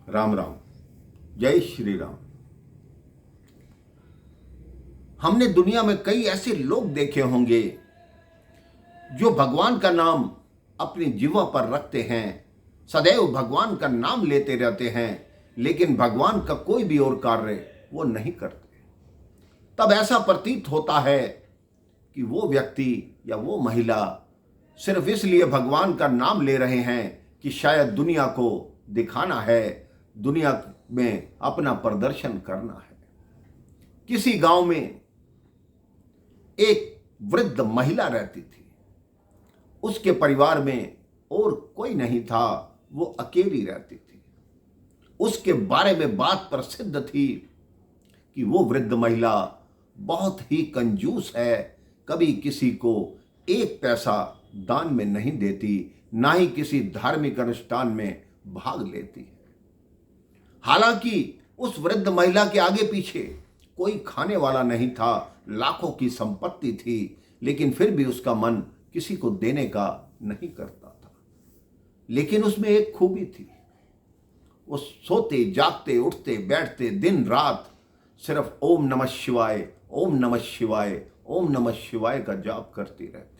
राम राम। जय श्री राम। हमने दुनिया में कई ऐसे लोग देखे होंगे जो भगवान का नाम अपनी जिह्वा पर रखते हैं, सदैव भगवान का नाम लेते रहते हैं, लेकिन भगवान का कोई भी और कार्य वो नहीं करते। तब ऐसा प्रतीत होता है कि वो व्यक्ति या वो महिला सिर्फ इसलिए भगवान का नाम ले रहे हैं कि शायद दुनिया को दिखाना है, दुनिया में अपना प्रदर्शन करना है। किसी गांव में एक वृद्ध महिला रहती थी। उसके परिवार में और कोई नहीं था, वो अकेली रहती थी। उसके बारे में बात प्रसिद्ध थी कि वो वृद्ध महिला बहुत ही कंजूस है, कभी किसी को एक पैसा दान में नहीं देती, ना ही किसी धार्मिक अनुष्ठान में भाग लेती है। हालांकि उस वृद्ध महिला के आगे पीछे कोई खाने वाला नहीं था, लाखों की संपत्ति थी, लेकिन फिर भी उसका मन किसी को देने का नहीं करता था। लेकिन उसमें एक खूबी थी, वो सोते जागते उठते बैठते दिन रात सिर्फ ओम नमः शिवाय, ओम नमः शिवाय, ओम नमः शिवाय का जाप करती रहती।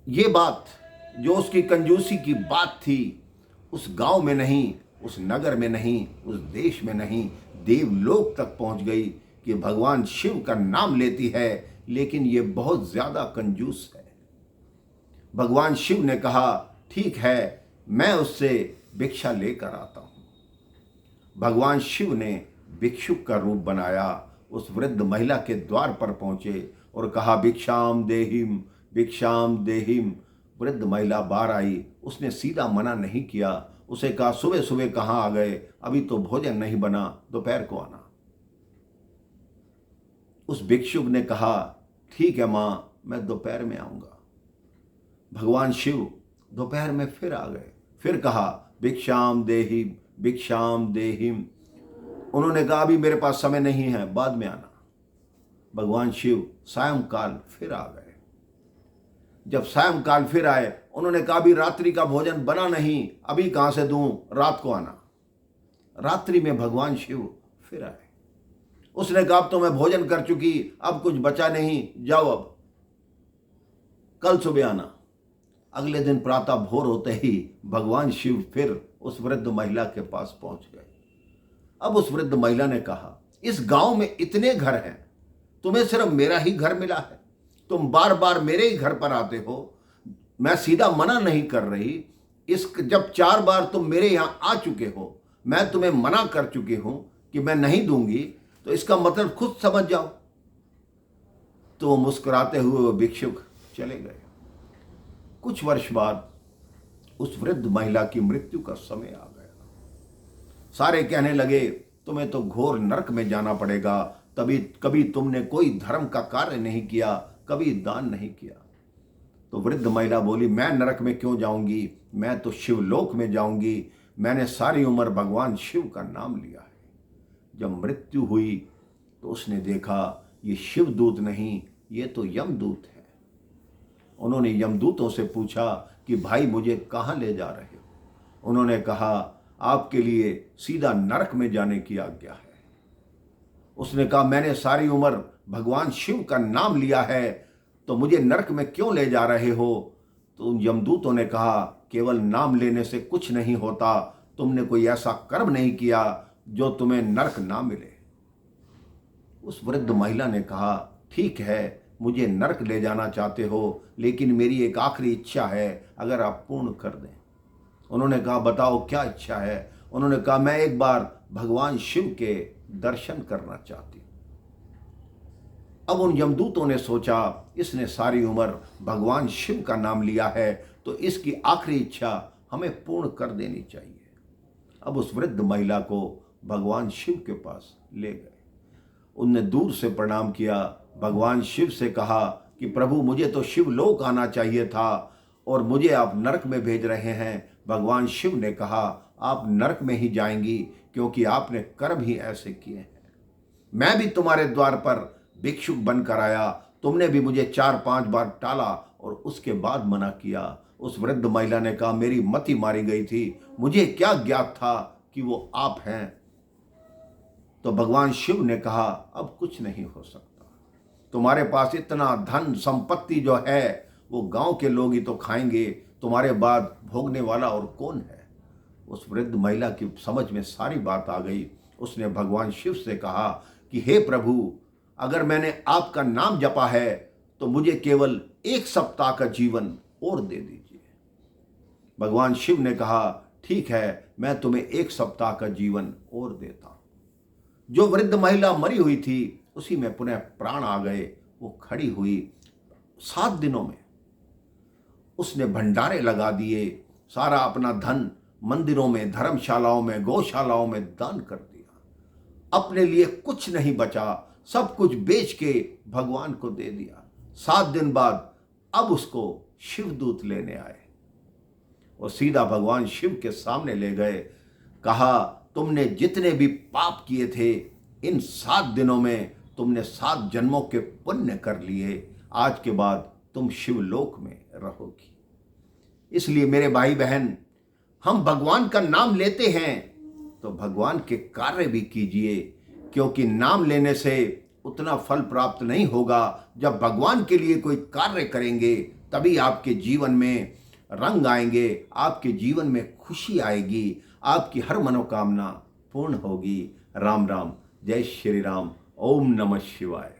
ये बात जो उसकी कंजूसी की बात थी, उस गांव में नहीं, उस नगर में नहीं, उस देश में नहीं, देवलोक तक पहुंच गई कि भगवान शिव का नाम लेती है, लेकिन ये बहुत ज्यादा कंजूस है। भगवान शिव ने कहा, ठीक है, मैं उससे भिक्षा लेकर आता हूं। भगवान शिव ने भिक्षुक का रूप बनाया, उस वृद्ध महिला के द्वार पर पहुंचे और कहा, भिक्षाम देहिम, भिक्षाम देहिम। वृद्ध महिला बाहर आई। उसने सीधा मना नहीं किया। उसे कहा, सुबह सुबह कहाँ आ गए, अभी तो भोजन नहीं बना, दोपहर को आना। उस भिक्षुक ने कहा, ठीक है मां, मैं दोपहर में आऊंगा। भगवान शिव दोपहर में फिर आ गए, फिर कहा, भिक्षाम देहिम, भिक्षाम देहिम। उन्होंने कहा, अभी मेरे पास समय नहीं है, बाद में आना। भगवान शिव सायंकाल फिर आ गए। जब सायंकाल फिर आए, उन्होंने कहा, अभी रात्रि का भोजन बना नहीं, अभी कहां से दूं, रात को आना। रात्रि में भगवान शिव फिर आए। उसने कहा, अब तो मैं भोजन कर चुकी, अब कुछ बचा नहीं, जाओ, अब कल सुबह आना। अगले दिन प्रातः भोर होते ही भगवान शिव फिर उस वृद्ध महिला के पास पहुंच गए। अब उस वृद्ध महिला ने कहा, इस गांव में इतने घर हैं, तुम्हें सिर्फ मेरा ही घर मिला है, तुम बार बार मेरे ही घर पर आते हो, मैं सीधा मना नहीं कर रही, जब 4 बार तुम मेरे यहां आ चुके हो, मैं तुम्हें मना कर चुकी हूं कि मैं नहीं दूंगी, तो इसका मतलब खुद समझ जाओ। तो वो मुस्कुराते हुए वो भिक्षुक चले गए। कुछ वर्ष बाद उस वृद्ध महिला की मृत्यु का समय आ गया। सारे कहने लगे, तुम्हें तो घोर नरक में जाना पड़ेगा, तभी कभी तुमने कोई धर्म का कार्य नहीं किया, कभी दान नहीं किया। तो वृद्ध महिला बोली, मैं नरक में क्यों जाऊंगी, मैं तो शिवलोक में जाऊंगी, मैंने सारी उम्र भगवान शिव का नाम लिया है। जब मृत्यु हुई तो उसने देखा, ये शिवदूत नहीं, ये तो यमदूत है। उन्होंने यमदूतों से पूछा कि भाई मुझे कहाँ ले जा रहे हो। उन्होंने कहा, आपके लिए सीधा नरक में जाने की आज्ञा है। उसने कहा, मैंने सारी उम्र भगवान शिव का नाम लिया है, तो मुझे नरक में क्यों ले जा रहे हो। तो उन यमदूतों ने कहा, केवल नाम लेने से कुछ नहीं होता, तुमने कोई ऐसा कर्म नहीं किया जो तुम्हें नरक ना मिले। उस वृद्ध महिला ने कहा, ठीक है, मुझे नरक ले जाना चाहते हो, लेकिन मेरी एक आखिरी इच्छा है, अगर आप पूर्ण कर दें। उन्होंने कहा, बताओ क्या इच्छा है। उन्होंने कहा, मैं एक बार भगवान शिव के दर्शन करना चाहती हूं। अब उन यमदूतों ने सोचा, इसने सारी उम्र भगवान शिव का नाम लिया है, तो इसकी आखिरी इच्छा हमें पूर्ण कर देनी चाहिए। अब उस वृद्ध महिला को भगवान शिव के पास ले गए। उनने दूर से प्रणाम किया, भगवान शिव से कहा कि प्रभु, मुझे तो शिवलोक आना चाहिए था और मुझे आप नरक में भेज रहे हैं। भगवान शिव ने कहा, आप नरक में ही जाएंगी, क्योंकि आपने कर्म ही ऐसे किए हैं। मैं भी तुम्हारे द्वार पर भिक्षुक बनकर आया, तुमने भी मुझे 4-5 बार टाला और उसके बाद मना किया। उस वृद्ध महिला ने कहा, मेरी मति मारी गई थी, मुझे क्या ज्ञात था कि वो आप हैं। तो भगवान शिव ने कहा, अब कुछ नहीं हो सकता, तुम्हारे पास इतना धन संपत्ति जो है वो गांव के लोग ही तो खाएंगे, तुम्हारे बाद भोगने वाला और कौन है। उस वृद्ध महिला की समझ में सारी बात आ गई। उसने भगवान शिव से कहा कि हे प्रभु, अगर मैंने आपका नाम जपा है तो मुझे केवल 1 सप्ताह का जीवन और दे दीजिए। भगवान शिव ने कहा, ठीक है, मैं तुम्हें 1 सप्ताह का जीवन और देता हूं। जो वृद्ध महिला मरी हुई थी उसी में पुनः प्राण आ गए। वो खड़ी हुई, 7 दिनों में उसने भंडारे लगा दिए, सारा अपना धन मंदिरों में, धर्मशालाओं में, गौशालाओं में दान कर दिया। अपने लिए कुछ नहीं बचा, सब कुछ बेच के भगवान को दे दिया। 7 दिन बाद अब उसको शिवदूत लेने आए और सीधा भगवान शिव के सामने ले गए। कहा, तुमने जितने भी पाप किए थे इन 7 दिनों में तुमने 7 जन्मों के पुण्य कर लिए, आज के बाद तुम शिवलोक में रहोगी। इसलिए मेरे भाई बहन, हम भगवान का नाम लेते हैं तो भगवान के कार्य भी कीजिए, क्योंकि नाम लेने से उतना फल प्राप्त नहीं होगा। जब भगवान के लिए कोई कार्य करेंगे तभी आपके जीवन में रंग आएंगे, आपके जीवन में खुशी आएगी, आपकी हर मनोकामना पूर्ण होगी। राम राम, जय श्री राम, ओम नमः शिवाय।